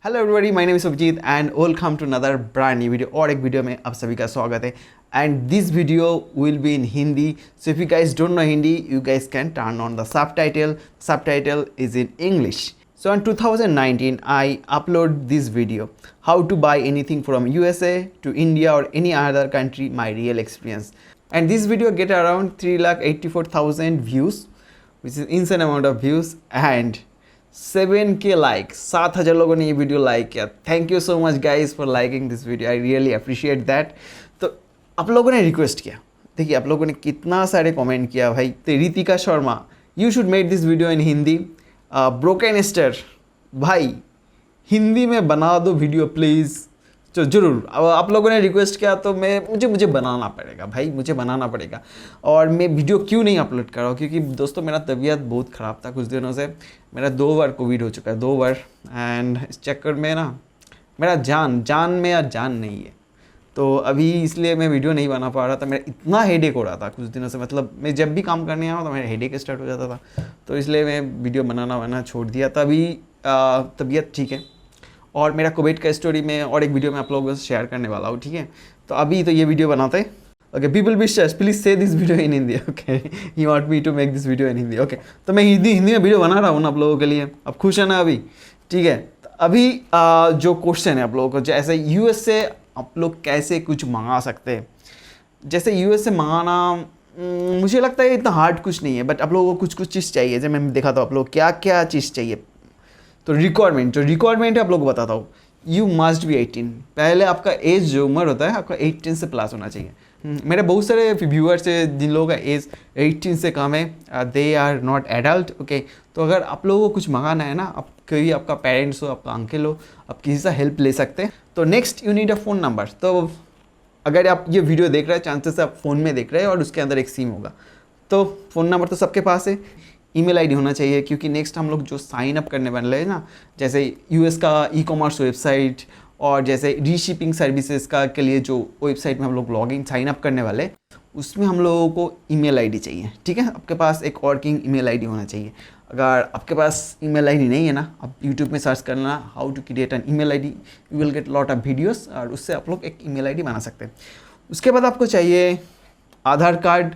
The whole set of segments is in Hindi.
Hello everybody, my name is Sukhjeet and welcome to another brand new video. और एक वीडियो में आप सभी का स्वागत है and this video will be in Hindi. So if you guys don't know Hindi, you guys can turn on the subtitle. Subtitle is in English. So in 2019 I upload this video, how to buy anything from USA to India or any other country, my real experience. And this video get around 3,84,000 views, which is insane amount of views, and 7K like 7,000 लोगों ने ये वीडियो लाइक किया। Thank you so much guys for liking this video, I really appreciate that. तो आप लोगों ने रिक्वेस्ट किया, देखिए आप लोगों ने कितना सारे कमेंट किया भाई। तो Ritika Sharma, you should make this video in Hindi. Broken star भाई, हिंदी में बना दो वीडियो प्लीज़। तो ज़रूर आप लोगों ने रिक्वेस्ट किया तो मुझे बनाना पड़ेगा भाई, मुझे बनाना पड़ेगा। और मैं वीडियो क्यों नहीं अपलोड कर रहा हूँ, क्योंकि दोस्तों मेरा तबीयत बहुत ख़राब था कुछ दिनों से। मेरा 2 बार कोविड हो चुका है, 2 बार। एंड इस चक्कर में ना मेरा जान में आज जान नहीं है, तो अभी इसलिए मैं वीडियो नहीं बना पा रहा था। मेरा इतना हेडेक हो रहा था कुछ दिनों से, मतलब मैं जब भी काम करने आया तो मेरा हेडेक स्टार्ट हो जाता था, तो इसलिए मैं वीडियो बनाना छोड़ दिया। तभी तबीयत ठीक है और मेरा कोविड का स्टोरी में और एक वीडियो में आप लोगों से शेयर करने वाला हूँ, ठीक है। तो अभी तो ये वीडियो बनाते हैं। Okay people be share, please say this video in Hindi. Okay you want me to make this video in Hindi. Okay तो मैं हिंदी में वीडियो बना रहा हूँ ना आप लोगों के लिए। अब खुश है ना अभी, ठीक है। तो अभी जो क्वेश्चन है आप लोगों को, जैसे यूएस से आप लोग कैसे कुछ मंगा सकते हैं। जैसे यूएस से मंगाना मुझे लगता है इतना हार्ड कुछ नहीं है, बट आप लोगों को कुछ चीज़ चाहिए। जैसे मैं देखा था आप लोग क्या क्या चीज़ चाहिए। तो रिक्वायरमेंट है आप लोगों को बताता हूँ। You must be 18। पहले आपका एज जो उम्र होता है आपका 18 से प्लस होना चाहिए। मेरे बहुत सारे व्यूअर्स है जिन लोगों का एज 18 से कम है, they are not adult. Okay तो अगर आप लोगों को कुछ मंगाना है ना, आप कोई आपका पेरेंट्स हो, आपका अंकल हो, आप किसी से हेल्प ले सकते हैं। तो next you need a phone number. तो अगर आप ये वीडियो देख रहे हैं, चांसेस आप फ़ोन में देख रहे हैं और उसके अंदर एक सिम होगा, तो फ़ोन नंबर तो सबके पास है। ईमेल आईडी होना चाहिए, क्योंकि नेक्स्ट हम लोग जो साइन अप करने वाले हैं ना, जैसे यूएस का ई-कॉमर्स वेबसाइट और जैसे रीशिपिंग सर्विसेज का के लिए जो वेबसाइट में हम लोग लॉगिन साइन अप करने वाले, उसमें हम लोगों को ईमेल आईडी चाहिए, ठीक है। आपके पास एक वर्किंग ईमेल आईडी होना चाहिए। अगर आपके पास ईमेल आईडी नहीं है ना, आप यूट्यूब में सर्च करना how to create an email ID, you will get lot of videos और उससे आप लोग एक ईमेल आईडी बना सकते हैं। उसके बाद आपको चाहिए आधार कार्ड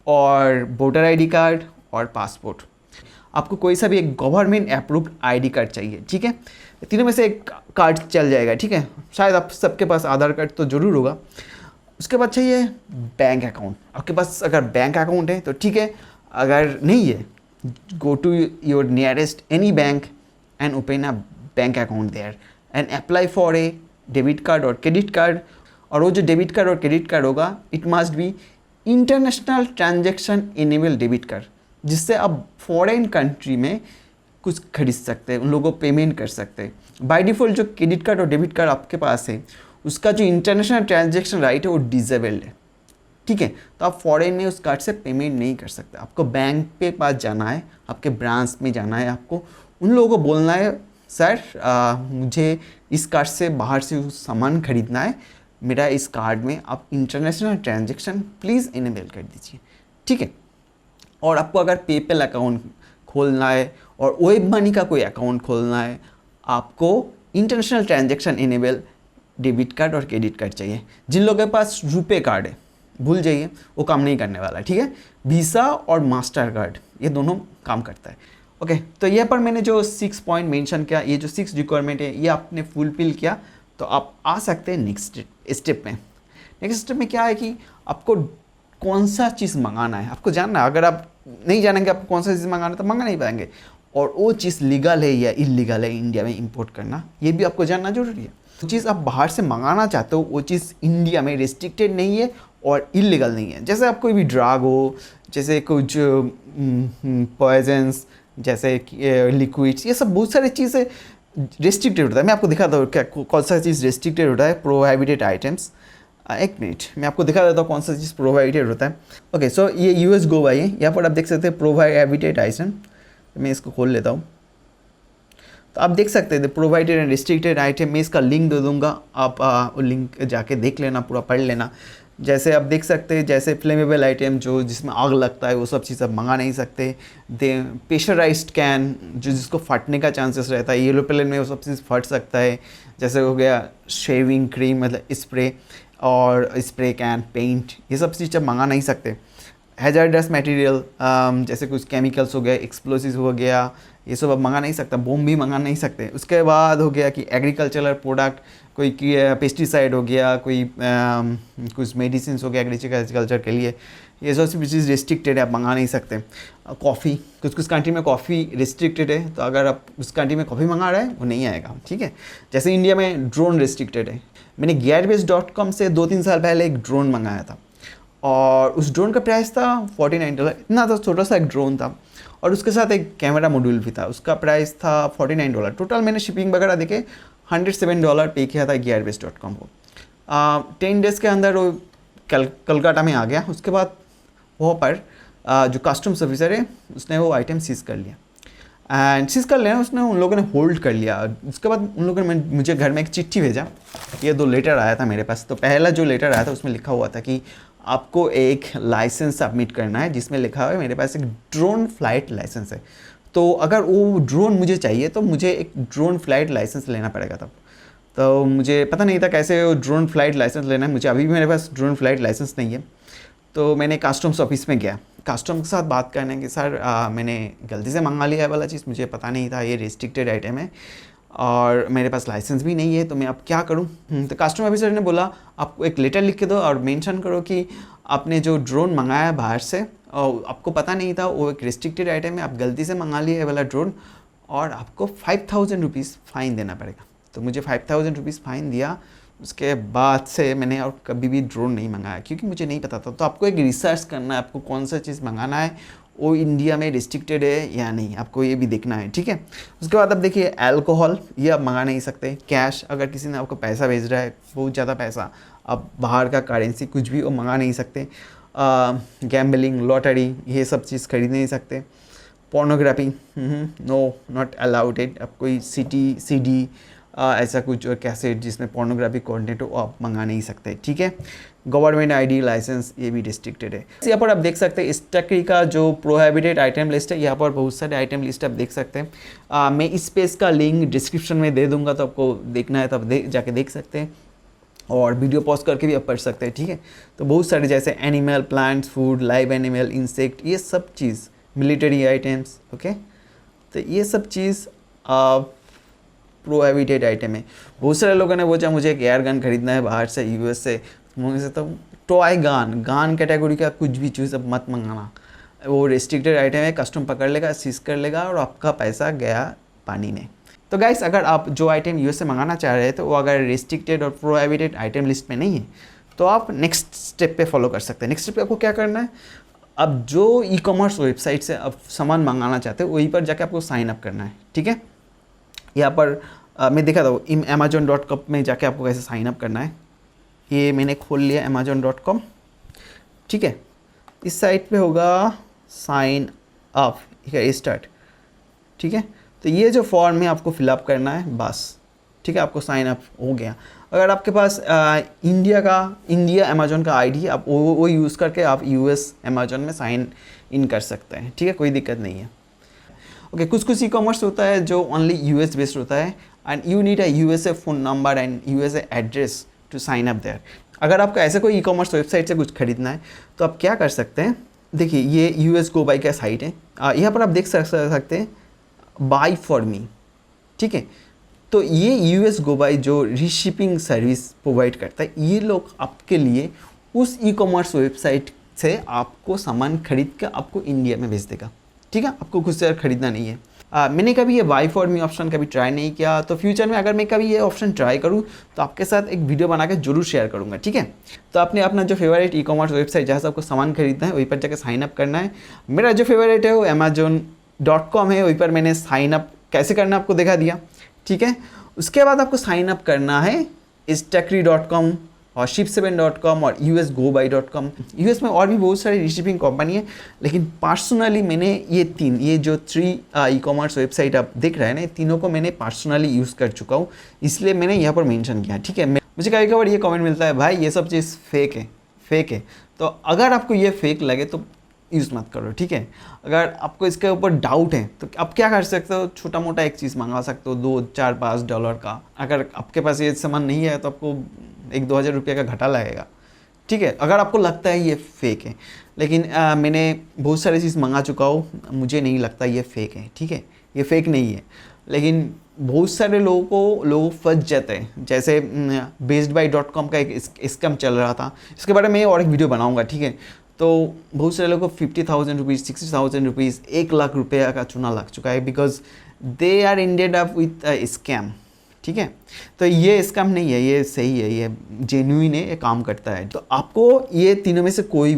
और वोटर आईडी कार्ड और पासपोर्ट। आपको कोई सा भी एक गवर्नमेंट अप्रूव्ड आईडी कार्ड चाहिए, ठीक है। तीनों में से एक कार्ड चल जाएगा, ठीक है। शायद आप सबके पास आधार कार्ड तो ज़रूर होगा। उसके बाद चाहिए बैंक अकाउंट। आपके पास अगर बैंक अकाउंट है तो ठीक है, अगर नहीं है go to your nearest any bank and open a bank account there and apply for a debit card और क्रेडिट कार्ड। और वो जो डेबिट कार्ड और क्रेडिट कार्ड होगा, it must be international transaction enable debit card, जिससे आप फॉरेन कंट्री में कुछ खरीद सकते हैं, उन लोगों को पेमेंट कर सकते हैं। बाय डिफ़ॉल्ट जो क्रेडिट कार्ड और डेबिट कार्ड आपके पास है, उसका जो इंटरनेशनल ट्रांजैक्शन राइट है वो डिसेबल्ड है, ठीक है। तो आप फॉरेन में उस कार्ड से पेमेंट नहीं कर सकते। आपको बैंक के पास जाना है, आपके ब्रांच में जाना है, आपको उन लोगों को बोलना है सर मुझे इस कार्ड से बाहर से सामान खरीदना है, मेरा इस कार्ड में आप इंटरनेशनल ट्रांजेक्शन प्लीज़ इनेबल कर दीजिए, ठीक है। और आपको अगर पेपैल अकाउंट खोलना है और वेब मनी का कोई अकाउंट खोलना है, आपको international transaction enable debit card और क्रेडिट कार्ड चाहिए। जिन लोगों के पास रुपे कार्ड है भूल जाइए, वो काम नहीं करने वाला, ठीक है। वीज़ा और मास्टर कार्ड ये दोनों काम करता है। ओके तो यहाँ पर मैंने जो 6 पॉइंट मेंशन किया, ये जो 6 रिक्वायरमेंट है ये आपने फुलफिल किया तो आप आ सकते हैं नेक्स्ट स्टेप में। नेक्स्ट स्टेप में क्या है कि आपको कौन सा चीज़ मंगाना है आपको जानना है। अगर आप नहीं जानेंगे आपको कौन सा चीज़ मंगाना है तो मंगा नहीं पाएंगे। और वो चीज़ लीगल है या इलीगल है इंडिया में इंपोर्ट करना, ये भी आपको जानना जरूरी है। जो चीज़ आप बाहर से मंगाना चाहते हो वो चीज़ इंडिया में रिस्ट्रिक्टेड नहीं है और इलीगल नहीं है। जैसे आप कोई भी ड्रग हो, जैसे कुछ पॉइजन्स, जैसे लिक्विड्स, ये सब बहुत सारी चीज़ें रिस्ट्रिक्टेड होता है। मैं आपको दिखाता हूँ क्या कौन सा चीज़ रिस्ट्रिक्टेड होता है। प्रोहिबिटेड आइटम्स, एक मिनट मैं आपको दिखा देता हूँ कौन सा चीज़ प्रोहिबिटेड होता है। ओके सो ये USGOBUY है, यहाँ पर आप देख सकते हैं प्रोहिबिटेड आइटम। मैं इसको खोल लेता हूँ तो आप देख सकते हैं प्रोवाइडेड एंड रिस्ट्रिक्टेड आइटम। मैं इसका लिंक दे दूँगा, आप वो लिंक जाके देख लेना, पूरा पढ़ लेना। जैसे आप देख सकते हैं, जैसे फ्लेमेबल आइटम जो जिसमें आग लगता है वो सब चीज़ आप मंगा नहीं सकते। दे प्रेशराइज्ड कैन जो जिसको फटने का चांसेस रहता है, एरोप्लेन में वो सब चीज़ फट सकता है। जैसे हो गया शेविंग क्रीम मतलब स्प्रे और स्प्रे कैन, पेंट, ये सब चीज़ आप मंगा नहीं सकते। हैजार्डस मटेरियल जैसे कुछ केमिकल्स हो गए, एक्सप्लोसिव हो गया, ये सब आप मंगा नहीं सकता। बोम भी मंगा नहीं सकते। उसके बाद हो गया कि एग्रीकल्चरल प्रोडक्ट, कोई पेस्टिसाइड हो गया, कोई कुछ मेडिसिन हो गया एग्रीकल्चर के लिए, ये सब चीज़ रिस्ट्रिक्टेड है, आप मंगा नहीं सकते। कॉफ़ी, कुछ कुछ कंट्री में कॉफ़ी रिस्ट्रिक्टेड है, तो अगर आप उस कंट्री में कॉफ़ी मंगा रहे हैं वो नहीं आएगा, ठीक है। जैसे इंडिया में ड्रोन रिस्ट्रिक्टेड है। मैंने gearbase.com से 2-3 साल पहले एक ड्रोन मंगाया था और उस ड्रोन का प्राइस था $49। इतना तो छोटा सा एक ड्रोन था और उसके साथ एक कैमरा मॉड्यूल भी था, उसका प्राइस था $49। टोटल मैंने शिपिंग वगैरह देके $107 पे किया था gearbase.com को। 10 डेज़ के अंदर वो कलकत्ता में आ गया। उसके बाद वहाँ पर जो कस्टम्स ऑफिसर है उसने वो आइटम सीज़ कर लिया एंड सीज़ कर लिया उसने, उन लोगों ने होल्ड कर लिया। उसके बाद उन लोगों ने मुझे घर में एक चिट्ठी भेजा। ये 2 लेटर आया था मेरे पास। तो पहला जो लेटर आया था उसमें लिखा हुआ था कि आपको एक लाइसेंस सबमिट करना है, जिसमें लिखा हुआ है मेरे पास एक ड्रोन फ्लाइट लाइसेंस है। तो अगर वो ड्रोन मुझे चाहिए तो मुझे एक ड्रोन फ्लाइट लाइसेंस लेना पड़ेगा तब। तो मुझे पता नहीं था कैसे वो ड्रोन फ्लाइट लाइसेंस लेना है। मुझे अभी भी मेरे पास ड्रोन फ्लाइट लाइसेंस नहीं है। तो मैंने कस्टम्स ऑफिस में गया, कस्टम के साथ बात करने कि सर मैंने गलती से मंगा लिया है वाला चीज़, मुझे पता नहीं था ये रिस्ट्रिक्टेड आइटम है और मेरे पास लाइसेंस भी नहीं है, तो मैं अब क्या करूं। तो कस्टम ऑफिसर ने बोला आपको एक लेटर लिख के दो और मेंशन करो कि आपने जो ड्रोन मंगाया है बाहर से और आपको पता नहीं था वो एक रिस्ट्रिक्टेड आइटम है, आप गलती से मंगा लिए है वाला ड्रोन और आपको 5000 रुपीज़ फ़ाइन देना पड़ेगा। तो मुझे 5000 रुपीज़ फ़ाइन दिया। उसके बाद से मैंने और कभी भी ड्रोन नहीं मंगाया क्योंकि मुझे नहीं पता था। तो आपको एक रिसर्च करना है, आपको कौन सा चीज़ मंगाना है, वो इंडिया में रिस्ट्रिक्टेड है या नहीं, आपको ये भी देखना है, ठीक है। उसके बाद अब देखिए अल्कोहल, ये आप मंगा नहीं सकते। कैश, अगर किसी ने आपको पैसा भेज रहा है बहुत ज़्यादा पैसा, आप बाहर का करेंसी कुछ भी वो मंगा नहीं सकते। गैम्बलिंग, लॉटरी, ये सब चीज़ खरीद नहीं सकते। Pornography, no, not allowed it. आप कोई सीडी ऐसा कुछ कैसेट जिसमें पोर्नोग्राफी कंटेंट हो आप मंगा नहीं सकते, ठीक है। गवर्नमेंट आईडी, लाइसेंस, ये भी रिस्ट्रिक्टेड है। यहाँ पर आप देख सकते हैं स्टक्री का जो प्रोहिबिटेड आइटम लिस्ट है, यहाँ पर बहुत सारे आइटम लिस्ट आप देख सकते हैं। मैं इस पेज का लिंक डिस्क्रिप्शन में दे दूंगा, तो आपको देखना है तो आप जाके देख सकते हैं और वीडियो पॉज करके भी आप पढ़ सकते हैं, ठीक है। तो बहुत सारे जैसे animal, plants, food, live animal, insect, ये सब चीज़, मिलिट्री आइटम्स, ओके। तो ये सब चीज़ प्रोहिबिटेड आइटम है। बहुत सारे लोगों ने बोला मुझे एक एयर गन खरीदना है बाहर से, यूएस से, मुझे तो टॉय गन कैटेगरी का कुछ भी चीज़ अब मत मंगाना, वो रिस्ट्रिक्टेड आइटम है, कस्टम पकड़ लेगा, सीज कर लेगा और आपका पैसा गया पानी में। तो गाइस, अगर आप जो आइटम यूएस से मंगाना चाह रहे हैं तो वो अगर रिस्ट्रिक्टेड और प्रोहिबिटेड आइटम लिस्ट में नहीं है तो आप नेक्स्ट स्टेप पे फॉलो कर सकते हैं। नेक्स्ट स्टेप पे आपको क्या करना है, अब जो ई कॉमर्स वेबसाइट से आप सामान मंगाना चाहते हो वहीं पर जाके आपको साइन अप करना है, ठीक है। यहाँ पर मैं देखा था Amazon.com में जाके आपको कैसे साइन अप करना है। ये मैंने खोल लिया Amazon.com, ठीक है। इस साइट पे होगा साइन अप, ठीक है, स्टार्ट, ठीक है। तो ये जो फॉर्म है आपको फिलअप करना है बस, ठीक है, आपको साइन अप हो गया। अगर आपके पास इंडिया अमेजोन का आईडी है, आप वो यूज़ करके आप यूएस अमेजोन में साइन इन कर सकते हैं, ठीक है, कोई दिक्कत नहीं है। ओके, कुछ ई कॉमर्स होता है जो ओनली यूएस बेस्ड होता है and you need a USA phone number and USA address to sign up there. अगर आपको ऐसे कोई ई कॉमर्स वेबसाइट से कुछ खरीदना है तो आप क्या कर सकते हैं, देखिए ये USGOBUY का साइट है, यहाँ पर आप देख सकते हैं बाई फॉर मी, ठीक है। तो ये USGOBUY जो रीशिपिंग सर्विस प्रोवाइड करता है, ये लोग आपके लिए उस ई कॉमर्स वेबसाइट से आपको सामान खरीद कर आपको इंडिया में भेज देगा, ठीक है, आपको खुद से खरीदना नहीं है। मैंने कभी ये बाई फॉर मी ऑप्शन कभी ट्राई नहीं किया, तो फ्यूचर में अगर मैं कभी ये ऑप्शन ट्राई करूँ तो आपके साथ एक वीडियो बना के जरूर शेयर करूँगा, ठीक है। तो आपने अपना जो फेवरेट ई कॉमर्स वेबसाइट जहाँ से आपको सामान खरीदना है वहीं पर जाकर साइन अप करना है। मेरा जो फेवरेट है वो Amazon.com है, वहीं पर मैंने साइन अप कैसे करना आपको दिखा दिया, ठीक है। उसके बाद आपको साइन अप करना है stackery.com और ship7.com और USGOBUY.com। यूएस में और भी बहुत सारी रीशिपिंग कंपनी है, लेकिन पर्सनली मैंने ये जो 3 ई कॉमर्स वेबसाइट आप देख रहे हैं ना, ये तीनों को मैंने पर्सनली यूज़ कर चुका हूँ, इसलिए मैंने यहाँ पर मेंशन किया, ठीक है। मुझे कभी कभार ये कमेंट मिलता है भाई ये सब चीज़ फेक है, फेक है। तो अगर आपको ये फेक लगे तो यूज़ मत करो, ठीक है। अगर आपको इसके ऊपर डाउट है तो आप क्या कर सकते हो, छोटा मोटा एक चीज़ मंगा सकते हो, $2-4-5 का। अगर आपके पास ये सामान नहीं है तो आपको 1-2 हज़ार रुपये का घाटा लगेगा, ठीक है, अगर आपको लगता है ये फेक है। लेकिन मैंने बहुत सारी चीज़ मंगा चुका हूँ, मुझे नहीं लगता ये फेक है, ठीक है, ये फेक नहीं है। लेकिन बहुत सारे लोग फंस जाते हैं, जैसे bestbuy.com का एक स्कैम चल रहा था, इसके बारे में और एक वीडियो बनाऊंगा, ठीक है। तो बहुत सारे लोगों को 50,000 रुपीज़, 60,000 रुपीज़, 1 लाख रुपये का चूना लग चुका है, because they are ended up with scam, ठीक है। तो ये स्कैम नहीं है, ये सही है, ये जेन्युइन है, ये काम करता है। तो आपको ये तीनों में से कोई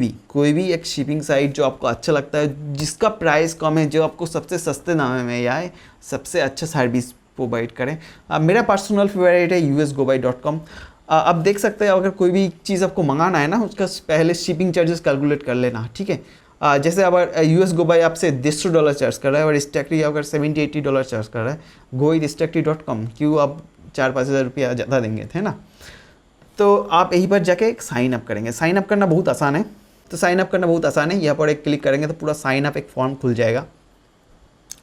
भी एक शिपिंग साइट जो आपको अच्छा लगता है, जिसका प्राइस कम है, जो आपको सबसे सस्ते दाम में या सबसे अच्छा सर्विस प्रोवाइड करें। मेरा पर्सनल फेवरेट है USGOBUY.com। आप देख सकते हैं, अगर कोई भी चीज़ आपको मंगाना है ना, उसका पहले शिपिंग चार्जेस कैलकुलेट कर लेना, ठीक है। जैसे अगर USGOBUY आपसे $150 चार्ज कर रहा है और स्टैकरी अगर $70-80 चार्ज कर रहा है, गो विद stackery.com, क्यों आप 4-5 हज़ार रुपया ज़्यादा देंगे थे ना। तो आप यहीं पर जाके साइन अप करेंगे। साइन अप करना बहुत आसान है, यहाँ पर एक क्लिक करेंगे तो पूरा साइन अप एक फॉर्म खुल जाएगा।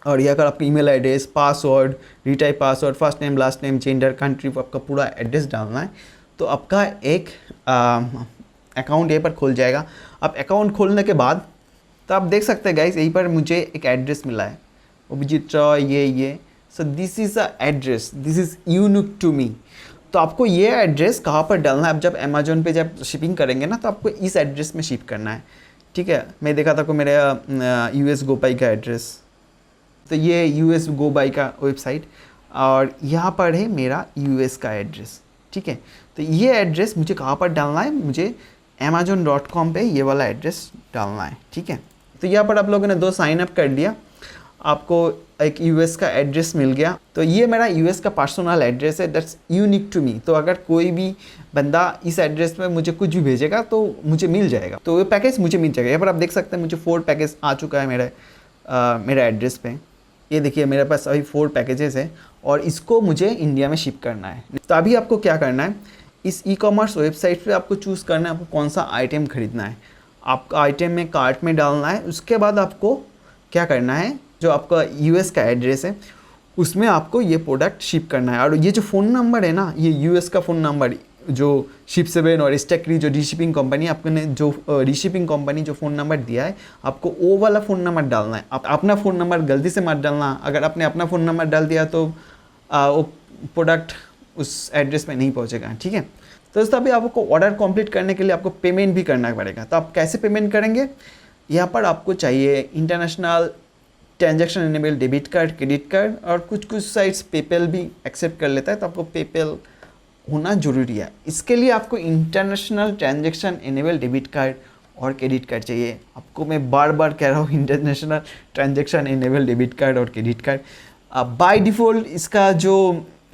और यहाँ पर आपका email address, password, retype password, first name, last name, gender, country, आपका पूरा एड्रेस डालना है। तो आपका एक अकाउंट यहाँ पर खुल जाएगा। अब अकाउंट खोलने के बाद तो आप देख सकते हैं गाइस, यहीं पर मुझे एक एड्रेस मिला है, अभिजीत रॉय, ये so this is a address, this is unique to me. तो आपको ये एड्रेस कहाँ पर डालना है, अब जब अमेजोन पे जब शिपिंग करेंगे ना, तो आपको इस एड्रेस में शिप करना है, ठीक है। मैं देखा था को मेरा USGOBUY का एड्रेस, तो ये USGOBUY का वेबसाइट, और यहाँ पर है मेरा US का एड्रेस, ठीक है। तो ये एड्रेस मुझे कहाँ पर डालना है, मुझे amazon.com पे ये वाला एड्रेस डालना है, ठीक है। तो यहाँ पर आप लोगों ने 2 साइन अप कर दिया, आपको एक US का एड्रेस मिल गया। तो ये मेरा US का पर्सनल एड्रेस है, दैट्स यूनिक टू मी। तो अगर कोई भी बंदा इस एड्रेस में मुझे कुछ भी भेजेगा तो मुझे मिल जाएगा, तो ये पैकेज मुझे मिल जाएगा। यहाँ पर आप देख सकते हैं मुझे 4 पैकेज आ चुका है मेरा एड्रेस पे। ये देखिए मेरे पास अभी 4 पैकेजेस है और इसको मुझे इंडिया में शिप करना है। तो अभी आपको क्या करना है, इस ई-कॉमर्स वेबसाइट पे आपको चूज़ करना है आपको कौन सा आइटम खरीदना है। आपका आइटम में कार्ट में डालना है, उसके बाद आपको क्या करना है, जो आपका US का एड्रेस है उसमें आपको ये प्रोडक्ट शिप करना है। और ये जो फ़ोन नंबर है ना, ये US का फ़ोन नंबर जो शिप7 और स्टैकरी जो रीशिपिंग कंपनी आपने जो रीशिपिंग कंपनी जो फ़ोन नंबर दिया है, आपको वो वाला फ़ोन नंबर डालना है। आप अपना फ़ोन नंबर गलती से मत डालना। अगर आपने अपना फ़ोन नंबर डाल दिया तो वो प्रोडक्ट उस एड्रेस पे नहीं पहुंचेगा, ठीक है। तो दोस्तों अभी आपको ऑर्डर कंप्लीट करने के लिए आपको पेमेंट भी करना पड़ेगा। तो आप कैसे पेमेंट करेंगे, यहाँ पर आपको चाहिए international transaction enable debit card, credit card, और कुछ साइट्स पेपैल भी एक्सेप्ट कर लेता है, तो आपको पेपैल होना ज़रूरी है। इसके लिए आपको international transaction enable debit card और क्रेडिट कार्ड चाहिए। आपको मैं बार बार कह रहा हूँ, international transaction enable debit card और क्रेडिट कार्ड। बाय डिफ़ॉल्ट इसका जो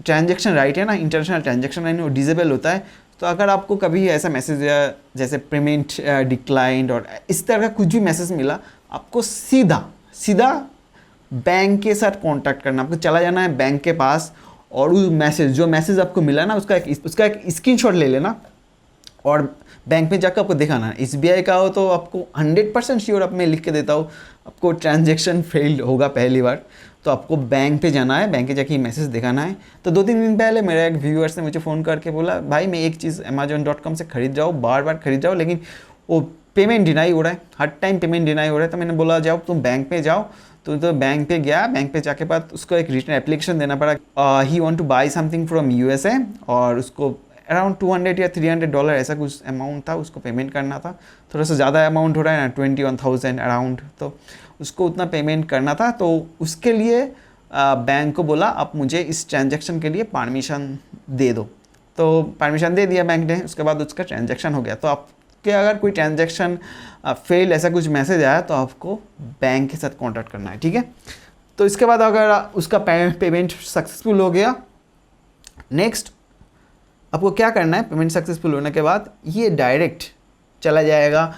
ट्रांजैक्शन राइट है ना, इंटरनेशनल ट्रांजैक्शन राइट, वो डिसेबल होता है। तो अगर आपको कभी ऐसा मैसेज या जैसे पेमेंट डिक्लाइंड और इस तरह का कुछ भी मैसेज मिला, आपको सीधा बैंक के साथ कांटेक्ट करना। आपको चला जाना है बैंक के पास और उस जो मैसेज आपको मिला ना, उसका एक स्क्रीनशॉट ले लेना और बैंक में जाकर आपको दिखाना। SBI का हो तो आपको 100% श्योर, अब मैं लिख के देता हूँ, आपको ट्रांजैक्शन फेल्ड होगा पहली बार, तो आपको बैंक पे जाना है, बैंक पे जाके मैसेज दिखाना है। तो 2-3 दिन पहले मेरा एक व्यूअर्स ने मुझे फ़ोन करके बोला, भाई मैं एक चीज़ amazon.com से खरीद जाओ, बार खरीद जाओ, लेकिन वो पेमेंट डिनाई हो रहा है, हर टाइम पेमेंट डिनाई हो रहा है। तो मैंने बोला जाओ तुम बैंक पे जाओ। तो बैंक पे गया, बैंक पे जाके बाद उसको एक रिटर्न एप्लीकेशन देना पड़ा। He want to buy something from USA और उसको अराउंड $200 या $300 ऐसा कुछ अमाउंट था, उसको पेमेंट करना था। थोड़ा सा ज़्यादा अमाउंट हो रहा है ना, 21,000 अराउंड, तो उसको उतना पेमेंट करना था। तो उसके लिए बैंक को बोला आप मुझे इस ट्रांजैक्शन के लिए परमिशन दे दो। तो परमिशन दे दिया बैंक ने, उसके बाद उसका ट्रांजैक्शन हो गया। तो आपके अगर कोई ट्रांजैक्शन फेल ऐसा कुछ मैसेज आया तो आपको बैंक के साथ कॉन्टैक्ट करना है, ठीक है। तो इसके बाद अगर उसका पेमेंट सक्सेसफुल हो गया, नेक्स्ट आपको क्या करना है, पेमेंट सक्सेसफुल होने के बाद ये डायरेक्ट चला जाएगा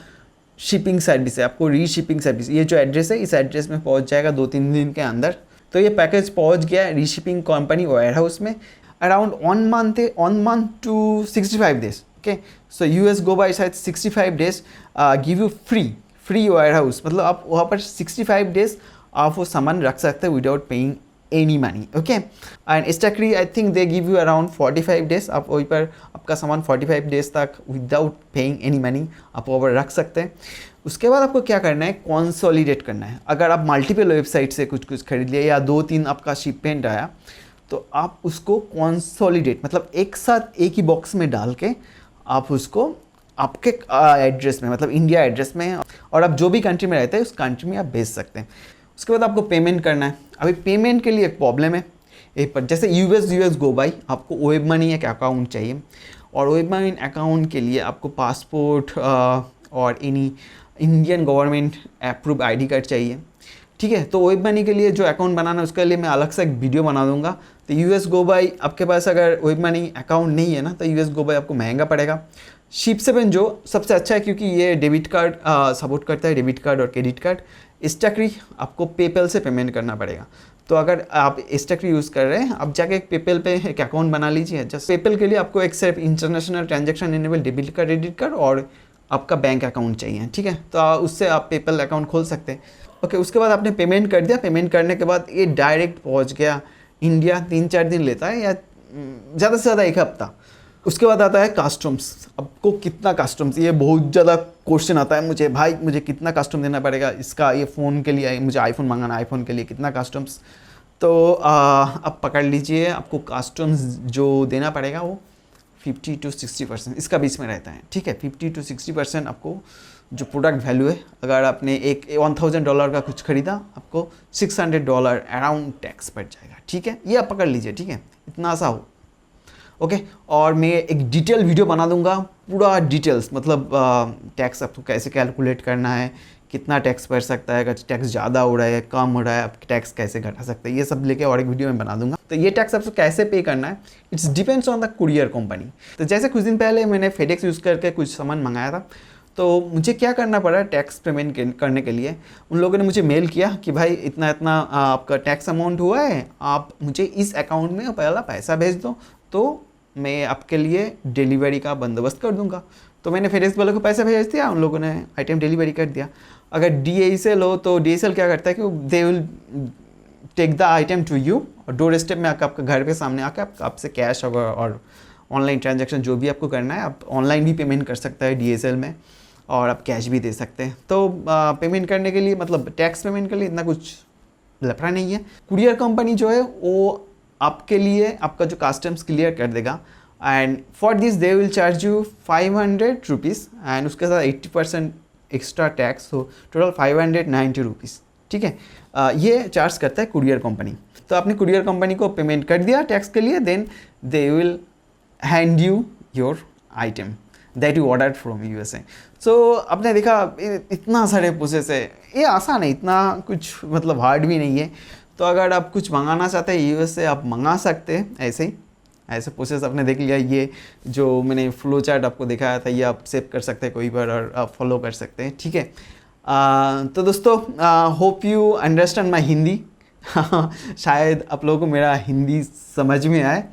शिपिंग सर्विस है, आपको रीशिपिंग सर्विस, ये जो एड्रेस है इस एड्रेस में पहुंच जाएगा 2-3 दिन के अंदर। तो ये पैकेज पहुंच गया रीशिपिंग कंपनी वेयर हाउस में। Around 1 month to 65 days okay. So USGOBUY शायद 65 days give you free warehouse, मतलब आप वहाँ पर 65 डेज आप वो सामान रख सकते हैं without paying any money. Okay. And स्टैकरी I think they give you around 45 days, आप वहीं पर आपका सामान 45 डेज तक विदाउट पेइंग एनी मनी आप वहाँ पर रख सकते हैं। उसके बाद आपको क्या करना है, कंसोलिडेट करना है। अगर आप मल्टीपल वेबसाइट से कुछ खरीद लिया या 2-3 आपका शिपमेंट आया तो आप उसको कंसोलिडेट मतलब एक साथ एक ही बॉक्स में डाल के आप उसको आपके एड्रेस में मतलब इंडिया एड्रेस में और आप जो भी कंट्री में रहते हैं उस कंट्री में आप भेज सकते हैं। उसके बाद आपको पेमेंट करना है। अभी पेमेंट के लिए एक प्रॉब्लम है पर जैसे USGOBUY आपको वेब मनी एक अकाउंट चाहिए और वेब मनी अकाउंट के लिए आपको पासपोर्ट और any Indian government approve ID card चाहिए। ठीक है, तो वेब मनी के लिए जो अकाउंट बनाना है उसके लिए मैं अलग से एक वीडियो बना दूंगा। तो USGOBUY आपके पास अगर वेब मनी अकाउंट नहीं है ना तो USGOBUY आपको महंगा पड़ेगा। शिप7 जो सबसे अच्छा है क्योंकि ये डेबिट कार्ड सपोर्ट करता है, डेबिट कार्ड और क्रेडिट कार्ड। स्टैकरी आपको पेपल से पेमेंट करना पड़ेगा। तो अगर आप स्टैकरी यूज़ कर रहे हैं आप जाके एक पेपल पे एक अकाउंट बना लीजिए। जस्ट पेपल के लिए आपको एक सिर्फ international transaction enable debit card, credit card और आपका बैंक अकाउंट चाहिए। ठीक है, तो उससे आप पेपल अकाउंट खोल सकते हैं। ओके, उसके बाद आपने पेमेंट कर दिया। पेमेंट करने के बाद ये डायरेक्ट पहुंच गया इंडिया। 3-4 दिन लेता है या ज़्यादा से ज़्यादा 1 हफ्ता। उसके बाद आता है कस्टम्स। आपको कितना कस्टम्स, ये बहुत ज़्यादा क्वेश्चन आता है मुझे, भाई मुझे कितना कस्टम देना पड़ेगा इसका, ये फ़ोन के लिए मुझे आईफोन मंगाना, आईफोन के लिए कितना कस्टम्स। तो आप पकड़ लीजिए, आपको कस्टम्स जो देना पड़ेगा वो 50 to 60% इसका बीच में रहता है। ठीक है, 50 to 60% आपको जो प्रोडक्ट वैल्यू है, अगर आपने एक $1000 का कुछ खरीदा आपको $600 अराउंड टैक्स पड़ जाएगा। ठीक है, ये आप पकड़ लीजिए। ठीक है, इतना सा हो। ओके, और मैं एक डिटेल वीडियो बना दूंगा, पूरा डिटेल्स मतलब टैक्स आपको कैसे कैलकुलेट करना है, कितना टैक्स पड़ सकता है, अगर टैक्स ज़्यादा हो रहा है कम हो रहा है, आप टैक्स कैसे घटा सकते हैं, ये सब लेके और एक वीडियो में बना दूंगा। तो ये टैक्स आपको कैसे पे करना है, it's depends on the courier company. तो जैसे कुछ दिन पहले मैंने फेडेक्स यूज़ करके कुछ सामान मंगाया था, तो मुझे क्या करना पड़ा टैक्स पेमेंट करने के लिए। उन लोगों ने मुझे मेल किया कि भाई इतना इतना आपका टैक्स अमाउंट हुआ है, आप मुझे इस अकाउंट में पहला पैसा भेज दो तो मैं आपके लिए डिलीवरी का बंदोबस्त कर दूंगा। तो मैंने फेडेक्स वालों को पैसा भेज दिया, उन लोगों ने आइटम डिलीवरी कर दिया। अगर DHL हो तो DHL क्या करता है कि they will take the item to you और डोर स्टेप में आकर आपके घर के सामने आकर आपसे कैश और ऑनलाइन ट्रांजैक्शन जो भी आपको करना है, आप ऑनलाइन भी पेमेंट कर सकते हैं DHL में और आप कैश भी दे सकते हैं। तो पेमेंट करने के लिए मतलब टैक्स पेमेंट के लिए इतना कुछ लफड़ा नहीं है। कुरियर कंपनी जो है वो आपके लिए आपका जो कस्टम्स क्लियर कर देगा and for this they will charge you 500 rupees and उसके साथ 80% एक्स्ट्रा टैक्स, हो टोटल 590 रुपीज़। ठीक है, ये चार्ज करता है कुरियर कंपनी। तो आपने कुरियर कंपनी को पेमेंट कर दिया टैक्स के लिए, then they will hand you your item that you order from USA। So आपने देखा इतना सारे प्रोसेस है, ये आसान है, इतना कुछ मतलब हार्ड भी नहीं है। तो अगर आप कुछ मंगाना चाहते हैं US से आप मंगा सकते हैं ऐसे ही, ऐसे प्रोसेस आपने देख लिया। ये जो मैंने फ्लो चार्ट आपको दिखाया था ये आप सेव कर सकते हैं कोई बार और आप फॉलो कर सकते हैं। ठीक है, तो दोस्तों hope you understand my Hindi. शायद आप लोगों को मेरा हिंदी समझ में आए।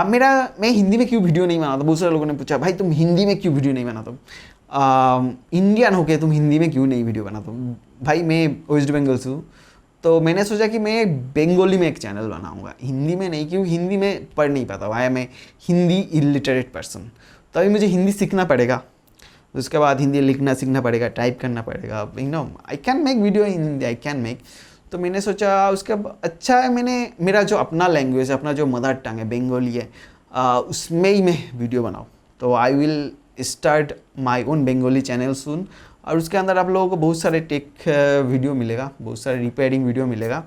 मैं हिंदी में क्यों वीडियो नहीं बनाता, बहुत सारे लोगों ने पूछा भाई तुम हिंदी में क्यों वीडियो नहीं बनाते, इंडियन होके तुम हिंदी में क्यों नहीं वीडियो बनाते। भाई मैं वेस्ट बंगाल से हूँ, तो मैंने सोचा कि मैं बंगाली में एक चैनल बनाऊंगा, हिंदी में नहीं, क्यों हिंदी में पढ़ नहीं पाता, भाई मैं हिंदी इलिटरेट पर्सन। तो अभी मुझे हिंदी सीखना पड़ेगा, उसके बाद हिंदी लिखना सीखना पड़ेगा, टाइप करना पड़ेगा। I can make video in Hindi, I can make. तो मैंने सोचा उसके अच्छा है मैंने मेरा जो अपना लैंग्वेज है, अपना जो मदर टंग है बंगाली है, उसमें ही मैं वीडियो बनाऊँ। तो I will start my own Bengali channel soon और उसके अंदर आप लोगों को बहुत सारे टेक वीडियो मिलेगा, बहुत सारे रिपेयरिंग वीडियो मिलेगा।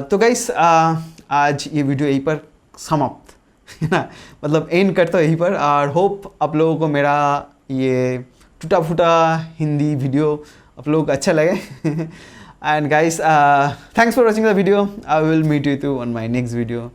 तो गाइस आज ये वीडियो यहीं पर समाप्त है ना, मतलब एंड करता हूँ यहीं पर। और होप आप लोगों को मेरा ये टूटा फूटा हिंदी वीडियो आप लोगों को अच्छा लगे। And guys thanks for watching the video. I will meet you on my next video.